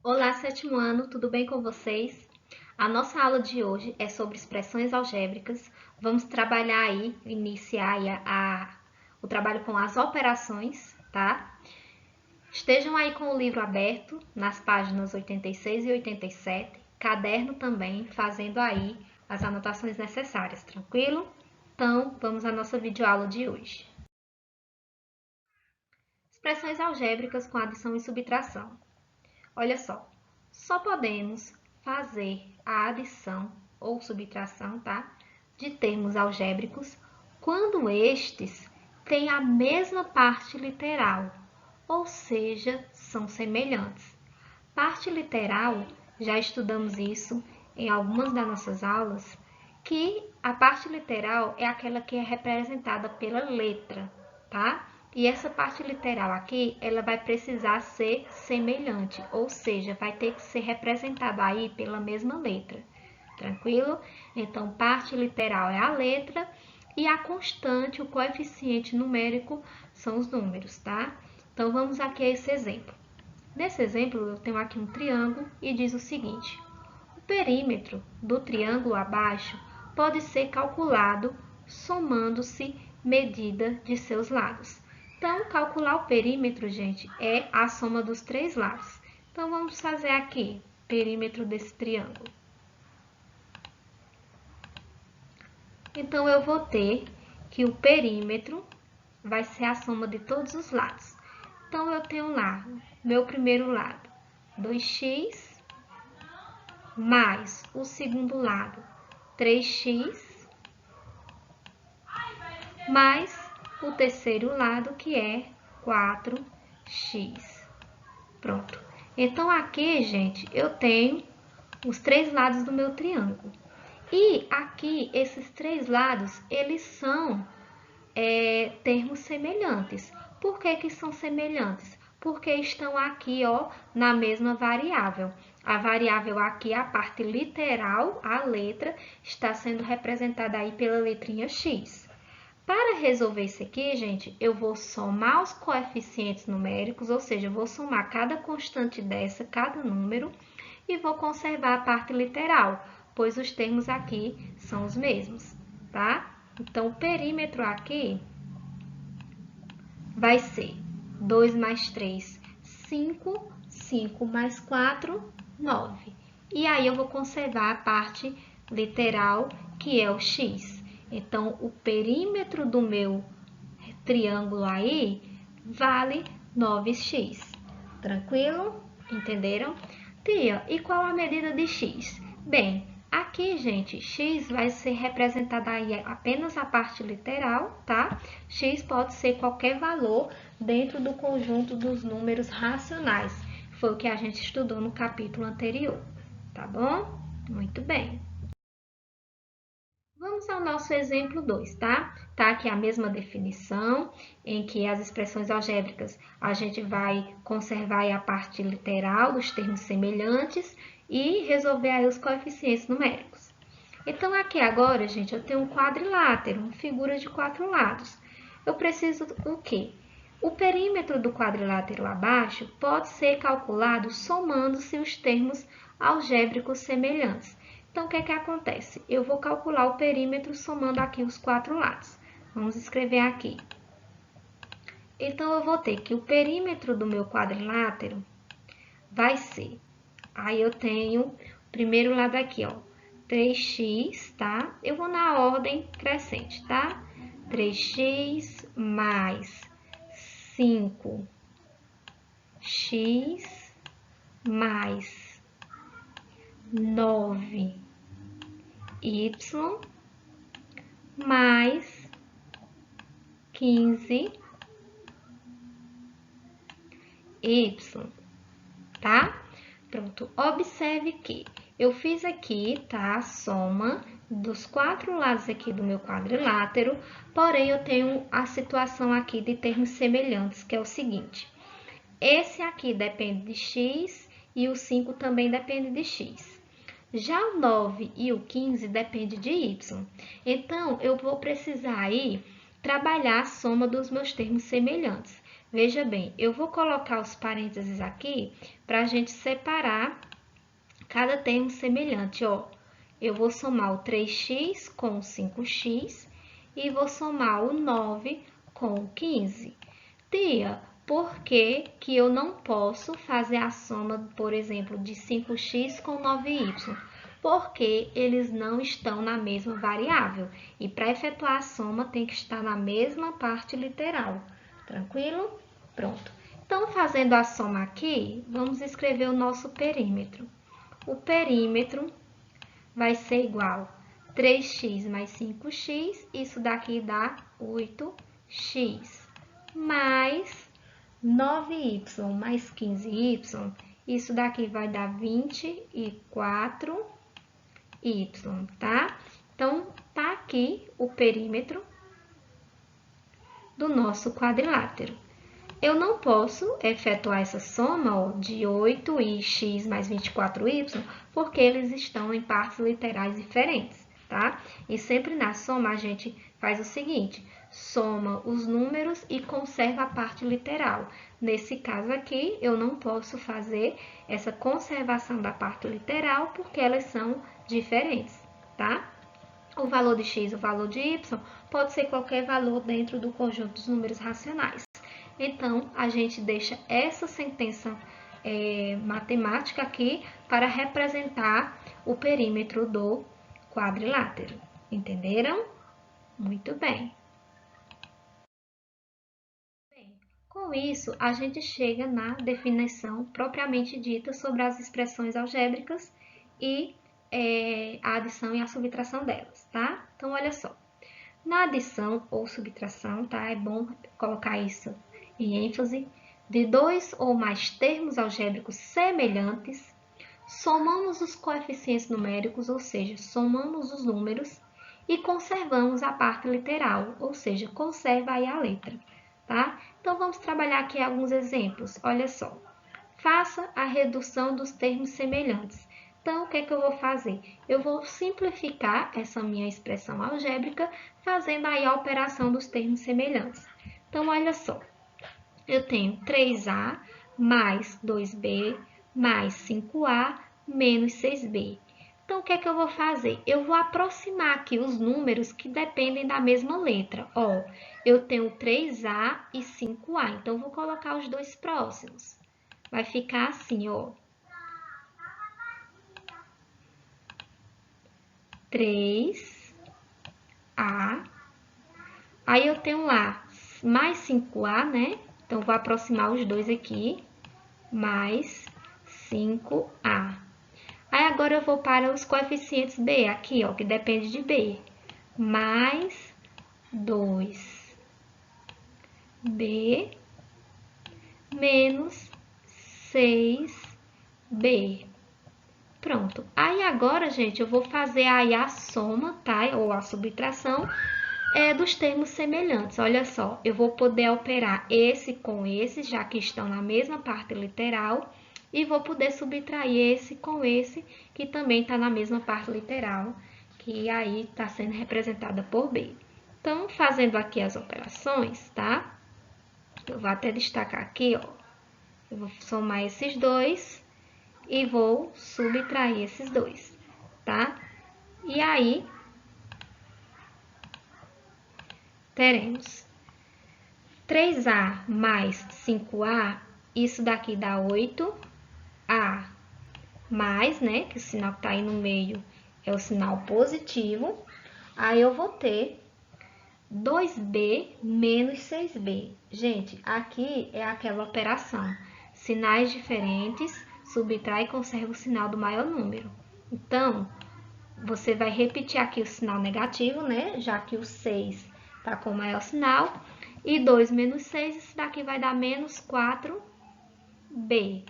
Olá, sétimo ano, tudo bem com vocês? A nossa aula de hoje é sobre expressões algébricas. Vamos trabalhar aí, iniciar aí o trabalho com as operações, tá? Estejam aí com o livro aberto nas páginas 86 e 87, caderno também, fazendo aí as anotações necessárias, tranquilo? Então, vamos à nossa videoaula de hoje. Expressões algébricas com adição e subtração. Olha só podemos fazer a adição ou subtração, tá? De termos algébricos quando estes têm a mesma parte literal, ou seja, são semelhantes. Parte literal, já estudamos isso em algumas das nossas aulas, que a parte literal é aquela que é representada pela letra, tá? E essa parte literal aqui, ela vai precisar ser semelhante, ou seja, vai ter que ser representada aí pela mesma letra, tranquilo? Então, parte literal é a letra e a constante, o coeficiente numérico, são os números, tá? Então, vamos aqui a esse exemplo. Nesse exemplo, eu tenho aqui um triângulo e diz o seguinte: o perímetro do triângulo abaixo pode ser calculado somando-se medida de seus lados. Então, calcular o perímetro, gente, é a soma dos três lados. Então, vamos fazer aqui o perímetro desse triângulo. Então, eu vou ter que o perímetro vai ser a soma de todos os lados. Então, eu tenho lá, meu primeiro lado, 2x mais o segundo lado, 3x, mais o terceiro lado, que é 4x. Pronto. Então, aqui, gente, eu tenho os três lados do meu triângulo. E aqui, esses três lados, eles são termos semelhantes. Por que que são semelhantes? Porque estão aqui, ó, na mesma variável. A variável aqui, a parte literal, a letra, está sendo representada aí pela letrinha x. Para resolver isso aqui, gente, eu vou somar os coeficientes numéricos, ou seja, eu vou somar cada constante dessa, cada número, e vou conservar a parte literal, pois os termos aqui são os mesmos, tá? Então, o perímetro aqui vai ser 2 mais 3, 5, 5 mais 4, 9. E aí, eu vou conservar a parte literal, que é o x. Então, o perímetro do meu triângulo aí vale 9x. Tranquilo? Entenderam? Tia, e qual a medida de x? Bem, aqui, gente, x vai ser representada aí apenas a parte literal, tá? X pode ser qualquer valor dentro do conjunto dos números racionais. Foi o que a gente estudou no capítulo anterior, tá bom? Muito bem. Vamos ao nosso exemplo 2, tá? Tá aqui a mesma definição, em que as expressões algébricas a gente vai conservar aí a parte literal dos termos semelhantes e resolver aí os coeficientes numéricos. Então, aqui agora, gente, eu tenho um quadrilátero, uma figura de quatro lados. Eu preciso o quê? O perímetro do quadrilátero abaixo pode ser calculado somando-se os termos algébricos semelhantes. Então, o que é que acontece? Eu vou calcular o perímetro somando aqui os quatro lados. Vamos escrever aqui. Então, eu vou ter que o perímetro do meu quadrilátero vai ser... Aí, eu tenho o primeiro lado aqui, ó, 3x, tá? Eu vou na ordem crescente, tá? 3x mais 5x mais 9y mais 15y, tá? Pronto, observe que eu fiz aqui, tá, a soma dos quatro lados aqui do meu quadrilátero, porém eu tenho a situação aqui de termos semelhantes, que é o seguinte: esse aqui depende de x e o 5 também depende de x. Já o 9 e o 15 depende de y. Então, eu vou precisar aí trabalhar a soma dos meus termos semelhantes. Veja bem, eu vou colocar os parênteses aqui para a gente separar cada termo semelhante, ó. Eu vou somar o 3x com o 5x e vou somar o 9 com o 15. Tia, por que que eu não posso fazer a soma, por exemplo, de 5x com 9y? Porque eles não estão na mesma variável. E para efetuar a soma tem que estar na mesma parte literal. Tranquilo? Pronto. Então, fazendo a soma aqui, vamos escrever o nosso perímetro. O perímetro vai ser igual a 3x mais 5x, isso daqui dá 8x, mais 9y mais 15y, isso daqui vai dar 24y, tá? Então, tá aqui o perímetro do nosso quadrilátero. Eu não posso efetuar essa soma ó, de 8x mais 24y, porque eles estão em partes literais diferentes, tá? E sempre na soma a gente faz o seguinte, soma os números e conserva a parte literal. Nesse caso aqui, eu não posso fazer essa conservação da parte literal, porque elas são diferentes, tá? O valor de x, o valor de y, pode ser qualquer valor dentro do conjunto dos números racionais. Então, a gente deixa essa sentença matemática aqui para representar o perímetro do quadrilátero. Entenderam? Muito bem. Com isso, a gente chega na definição propriamente dita sobre as expressões algébricas e a adição e a subtração delas, tá? Então, olha só. Na adição ou subtração, tá? É bom colocar isso em ênfase, de dois ou mais termos algébricos semelhantes, somamos os coeficientes numéricos, ou seja, somamos os números, e conservamos a parte literal, ou seja, conserva aí a letra, tá? Então, vamos trabalhar aqui alguns exemplos. Olha só. Faça a redução dos termos semelhantes. Então, o que é que eu vou fazer? Eu vou simplificar essa minha expressão algébrica, fazendo aí a operação dos termos semelhantes. Então, olha só. Eu tenho 3a mais 2b mais 5a menos 6b. Então, o que é que eu vou fazer? Eu vou aproximar aqui os números que dependem da mesma letra. Ó, eu tenho 3a e 5a, então vou colocar os dois próximos. Vai ficar assim, ó. 3a. Aí eu tenho lá mais 5a, né? Então, vou aproximar os dois aqui. Mais 5a. Aí, agora eu vou para os coeficientes b, aqui, ó, que depende de b. Mais 2b menos 6b. Pronto. Aí, agora, gente, eu vou fazer aí a soma, tá? Ou a subtração dos termos semelhantes. Olha só, eu vou poder operar esse com esse, já que estão na mesma parte literal, e vou poder subtrair esse com esse, que também está na mesma parte literal, que aí está sendo representada por B. Então, fazendo aqui as operações, tá? Eu vou até destacar aqui, ó. Eu vou somar esses dois e vou subtrair esses dois, tá? E aí, teremos 3a mais 5a, isso daqui dá 8a, mais, né, que o sinal que está aí no meio é o sinal positivo, aí eu vou ter 2b menos 6b. Gente, aqui é aquela operação, sinais diferentes, subtrai e conserva o sinal do maior número. Então, você vai repetir aqui o sinal negativo, né, já que o 6 está com o maior sinal. E 2 menos 6, isso daqui vai dar menos 4b.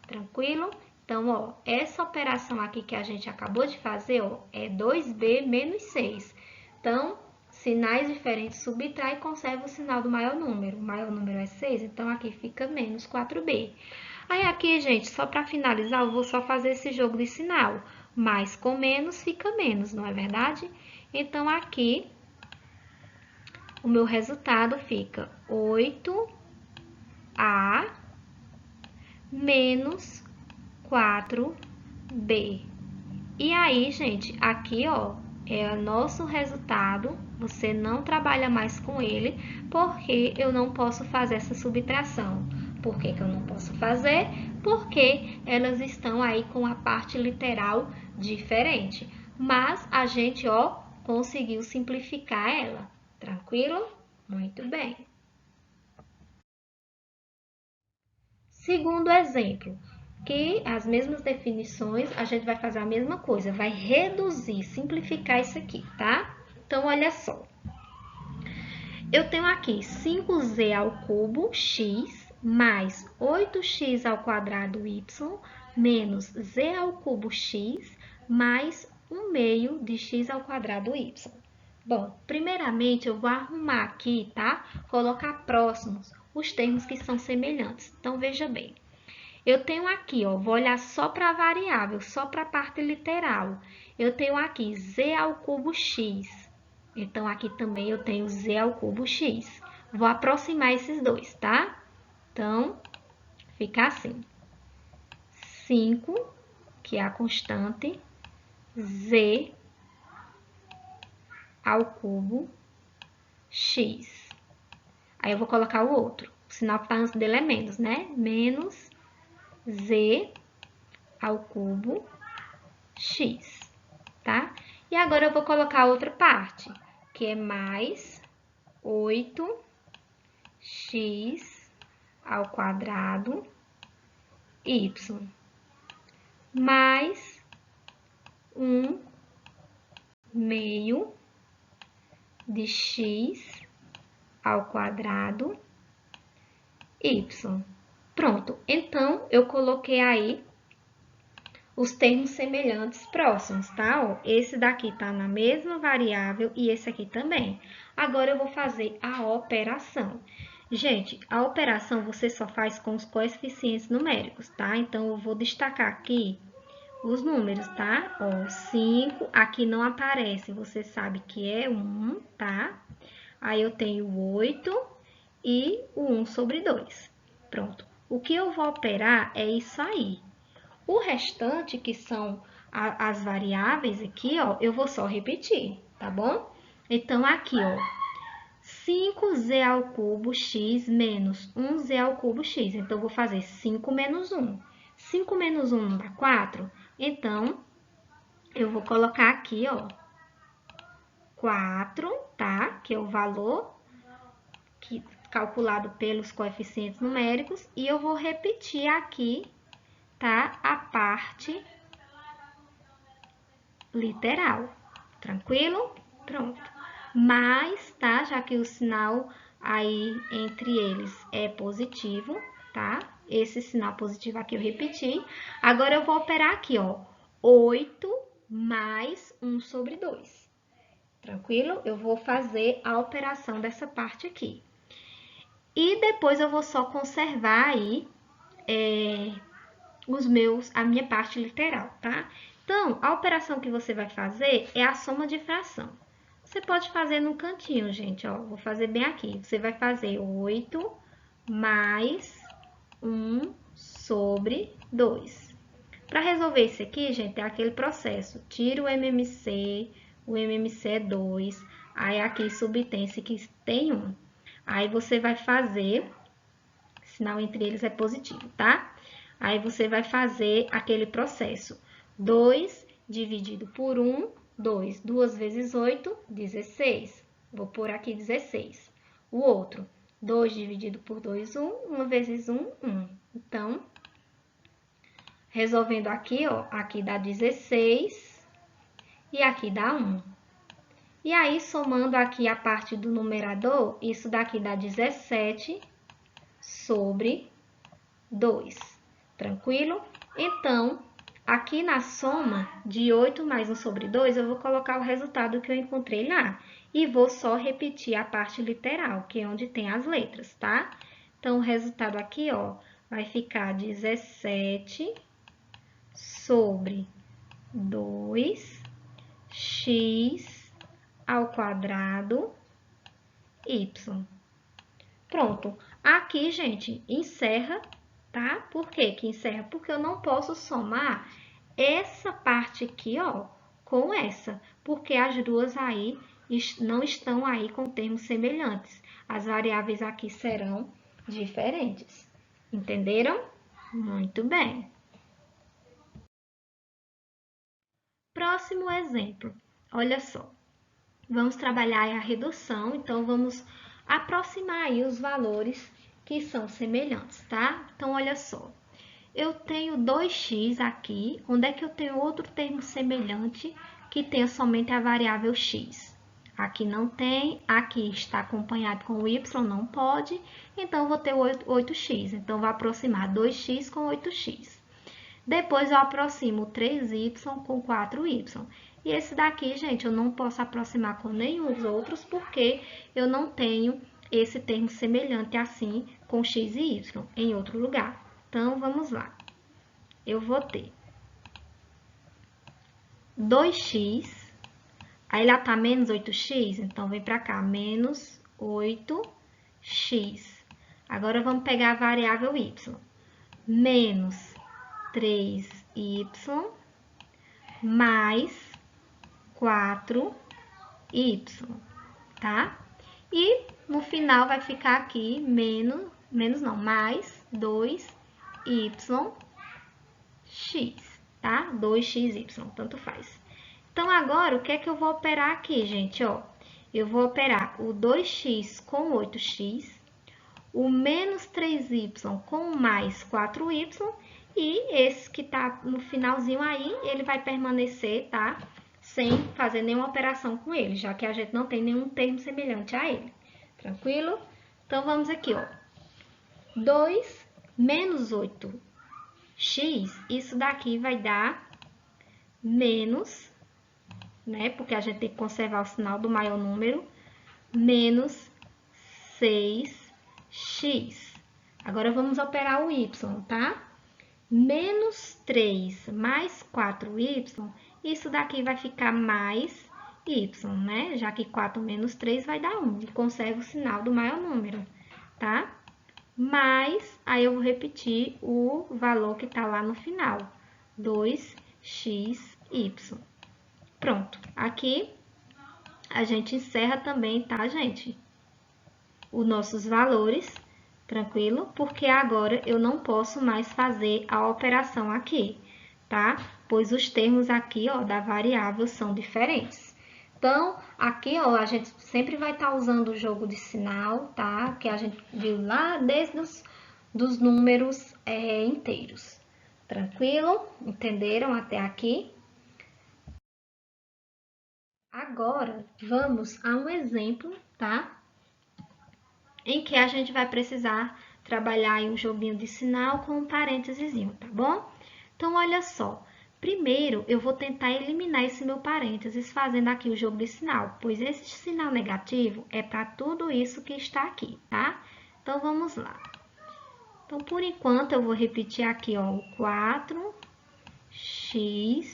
Tranquilo? Então, ó, essa operação aqui que a gente acabou de fazer, ó, é 2b menos 6. Então, sinais diferentes subtrai e conserva o sinal do maior número. O maior número é 6, então aqui fica menos 4b. Aí aqui, gente, só para finalizar, eu vou só fazer esse jogo de sinal. Mais com menos fica menos, não é verdade? Então, aqui, o meu resultado fica 8 A menos 4B. E aí, gente, aqui, ó, é o nosso resultado. Você não trabalha mais com ele, porque eu não posso fazer essa subtração. Por que que eu não posso fazer? Porque elas estão aí com a parte literal diferente. Mas a gente, ó, conseguiu simplificar ela. Tranquilo? Muito bem. Segundo exemplo, que as mesmas definições, a gente vai fazer a mesma coisa, vai reduzir, simplificar isso aqui, tá? Então, olha só. Eu tenho aqui 5z ao cubo x mais 8x ao quadrado y menos z ao cubo x mais 1/2 de x ao quadrado y. Bom, primeiramente eu vou arrumar aqui, tá? Colocar próximos os termos que são semelhantes. Então, veja bem. Eu tenho aqui, ó, vou olhar só para a variável, só para a parte literal. Eu tenho aqui z ao cubo x. Então, aqui também eu tenho z ao cubo x. Vou aproximar esses dois, tá? Então, fica assim. 5, que é a constante, z ao cubo x. Aí, eu vou colocar o outro. O sinal que está antes dele é menos, né? Menos z ao cubo x, tá? E agora eu vou colocar a outra parte, que é mais 8x ao quadrado y, mais 1/2 de x ao quadrado y. Pronto, então eu coloquei aí os termos semelhantes próximos, tá? Ó, esse daqui tá na mesma variável e esse aqui também. Agora eu vou fazer a operação. Gente, a operação você só faz com os coeficientes numéricos, tá? Então, eu vou destacar aqui os números, tá? Ó, 5, aqui não aparece, você sabe que é 1, tá? Aí, eu tenho 8 e o 1/2. Pronto. O que eu vou operar é isso aí. O restante, que são as variáveis aqui, ó, eu vou só repetir, tá bom? Então, aqui, ó, 5z ao cubo x menos 1z ao cubo x. Então, eu vou fazer 5 menos 1. 5 menos 1 não dá 4? Então, eu vou colocar aqui, ó, 4, tá? Que é o valor calculado pelos coeficientes numéricos. E eu vou repetir aqui, tá? A parte literal. Tranquilo? Pronto. Mas, tá? Já que o sinal aí entre eles é positivo, tá? Esse sinal positivo aqui eu repeti. Agora, eu vou operar aqui, ó. 8 mais 1/2. Tranquilo? Eu vou fazer a operação dessa parte aqui. E depois eu vou só conservar aí a minha parte literal, tá? Então, a operação que você vai fazer é a soma de fração. Você pode fazer no cantinho, gente, ó. Vou fazer bem aqui. Você vai fazer 8 mais 1/2. Para resolver isso aqui, gente, é aquele processo. Tira o MMC é 2. Aí, aqui subtém-se que tem 1. Aí, você vai fazer, sinal entre eles é positivo, tá? Aí, você vai fazer aquele processo. 2 dividido por 1, 2. 2 vezes 8, 16. Vou pôr aqui 16. O outro, 2 dividido por 2, 1. 1 vezes 1, 1. Então, resolvendo aqui, ó, aqui dá 16 e aqui dá 1. E aí, somando aqui a parte do numerador, isso daqui dá 17/2. Tranquilo? Então, aqui na soma de 8 mais 1/2, eu vou colocar o resultado que eu encontrei lá. E vou só repetir a parte literal, que é onde tem as letras, tá? Então, o resultado aqui, ó, vai ficar 17/2x ao quadrado y. Pronto. Aqui, gente, encerra, tá? Por que que encerra? Porque eu não posso somar essa parte aqui, ó, com essa, porque as duas aí não estão aí com termos semelhantes. As variáveis aqui serão diferentes. Entenderam? Muito bem. Próximo exemplo. Olha só. Vamos trabalhar a redução, então vamos aproximar aí os valores que são semelhantes, tá? Então, olha só. Eu tenho 2x aqui. Onde é que eu tenho outro termo semelhante que tenha somente a variável x? Aqui não tem, aqui está acompanhado com o y, não pode. Então, eu vou ter 8x. Então, vou aproximar 2x com 8x. Depois, eu aproximo 3y com 4y. E esse daqui, gente, eu não posso aproximar com nenhum dos outros, porque eu não tenho esse termo semelhante assim com x e y em outro lugar. Então, vamos lá. Eu vou ter 2x, aí lá tá menos 8x, então vem pra cá, menos 8x. Agora, vamos pegar a variável y. Menos 3y mais 4y, tá? E no final vai ficar aqui mais 2y x, tá? 2xy, tanto faz. Então, agora, o que é que eu vou operar aqui, gente? Ó, eu vou operar o 2x com 8x, o menos 3y com mais 4y, e esse que tá no finalzinho aí, ele vai permanecer, tá? Sem fazer nenhuma operação com ele, já que a gente não tem nenhum termo semelhante a ele. Tranquilo? Então, vamos aqui, ó. 2 menos 8x, isso daqui vai dar menos, né? Porque a gente tem que conservar o sinal do maior número, menos 6x. Agora, vamos operar o y, tá? Menos 3 mais 4y, isso daqui vai ficar mais y, né? Já que 4 menos 3 vai dar 1. E conserva o sinal do maior número, tá? Mas, aí eu vou repetir o valor que tá lá no final. 2xy. Pronto. Aqui, a gente encerra também, tá, gente? Os nossos valores, tranquilo? Porque agora eu não posso mais fazer a operação aqui, tá? Pois os termos aqui, ó, da variável são diferentes. Então, aqui, ó, a gente sempre vai estar usando o jogo de sinal, tá? Que a gente viu lá desde dos números inteiros. Tranquilo? Entenderam até aqui? Agora, vamos a um exemplo, tá? Em que a gente vai precisar trabalhar em um joguinho de sinal com um parênteses, tá bom? Então, olha só. Primeiro, eu vou tentar eliminar esse meu parênteses fazendo aqui o jogo de sinal, pois esse sinal negativo é para tudo isso que está aqui, tá? Então, vamos lá. Então, por enquanto, eu vou repetir aqui, ó, o 4xy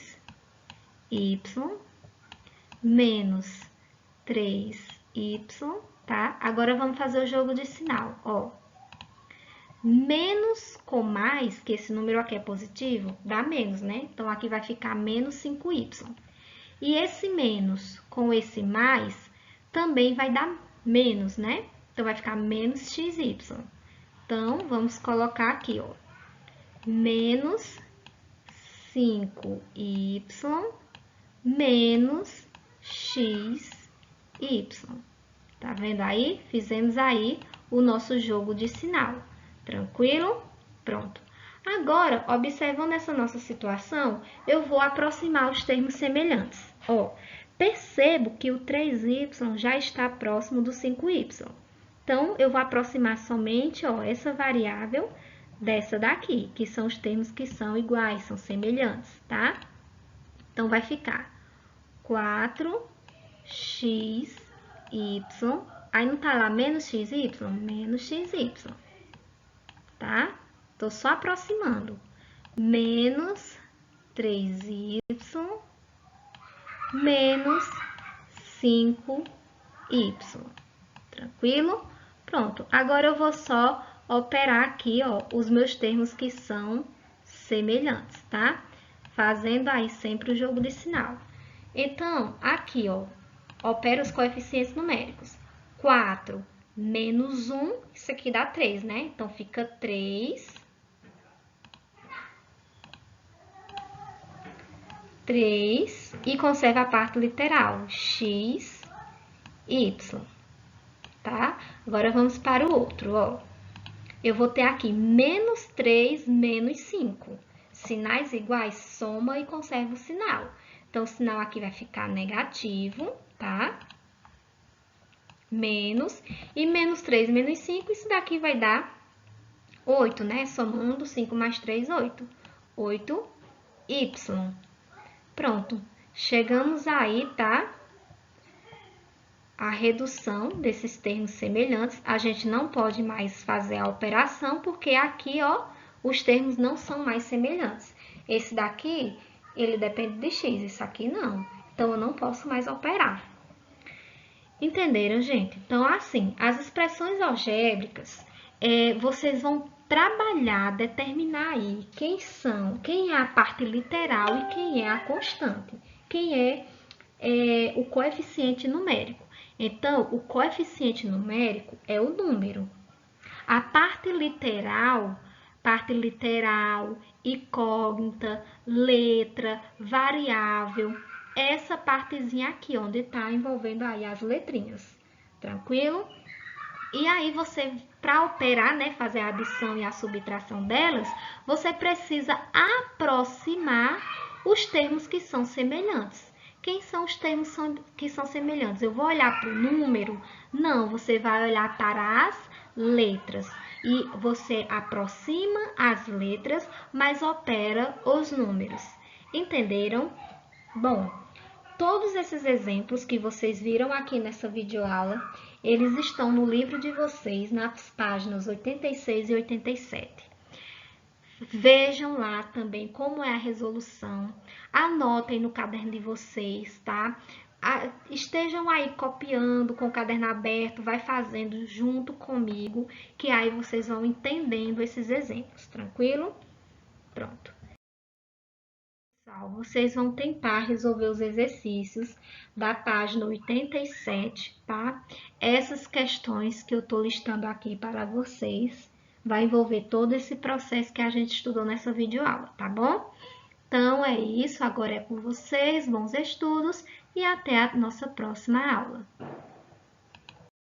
menos 3y, tá? Agora, vamos fazer o jogo de sinal, ó. Menos com mais, que esse número aqui é positivo, dá menos, né? Então, aqui vai ficar menos 5y. E esse menos com esse mais também vai dar menos, né? Então, vai ficar menos xy. Então, vamos colocar aqui, ó. Menos 5y menos xy. Tá vendo aí? Fizemos aí o nosso jogo de sinal. Tranquilo? Pronto. Agora, observando essa nossa situação, eu vou aproximar os termos semelhantes. Ó, percebo que o 3y já está próximo do 5y. Então, eu vou aproximar somente, ó, essa variável dessa daqui, que são os termos que são iguais, são semelhantes, tá? Então, vai ficar 4xy, aí não tá lá menos xy? Menos xy. Tá? Tô só aproximando. Menos 3y menos 5y. Tranquilo? Pronto, agora eu vou só operar aqui, ó, os meus termos que são semelhantes, tá? Fazendo aí sempre o jogo de sinal. Então, aqui, ó, opera os coeficientes numéricos. 4 menos 1, isso aqui dá 3, né? Então, fica 3. 3 e conserva a parte literal, x, y, tá? Agora, vamos para o outro, ó. Eu vou ter aqui menos 3 menos 5. Sinais iguais, soma e conserva o sinal. Então, o sinal aqui vai ficar negativo, tá? Menos. E menos 3 menos 5, isso daqui vai dar 8, né? Somando 5 mais 3, 8. 8y. Pronto. Chegamos aí, tá? A redução desses termos semelhantes, a gente não pode mais fazer a operação, porque aqui, ó, os termos não são mais semelhantes. Esse daqui, ele depende de x, esse aqui não. Então, eu não posso mais operar. Entenderam, gente? Então, assim, as expressões algébricas, vocês vão trabalhar, determinar aí quem é a parte literal e quem é a constante, quem é o coeficiente numérico. Então, o coeficiente numérico é o número. A parte literal, incógnita, letra, variável, essa partezinha aqui, onde está envolvendo aí as letrinhas. Tranquilo? E aí você, para operar, né, fazer a adição e a subtração delas, você precisa aproximar os termos que são semelhantes. Quem são os termos que são semelhantes? Eu vou olhar para o número? Não, você vai olhar para as letras. E você aproxima as letras, mas opera os números. Entenderam? Bom, todos esses exemplos que vocês viram aqui nessa videoaula, eles estão no livro de vocês, nas páginas 86 e 87. Vejam lá também como é a resolução, anotem no caderno de vocês, tá? Estejam aí copiando com o caderno aberto, vai fazendo junto comigo, que aí vocês vão entendendo esses exemplos, tranquilo? Pronto. Vocês vão tentar resolver os exercícios da página 87, tá? Essas questões que eu tô listando aqui para vocês vai envolver todo esse processo que a gente estudou nessa videoaula, tá bom? Então, é isso. Agora é com vocês. Bons estudos e até a nossa próxima aula.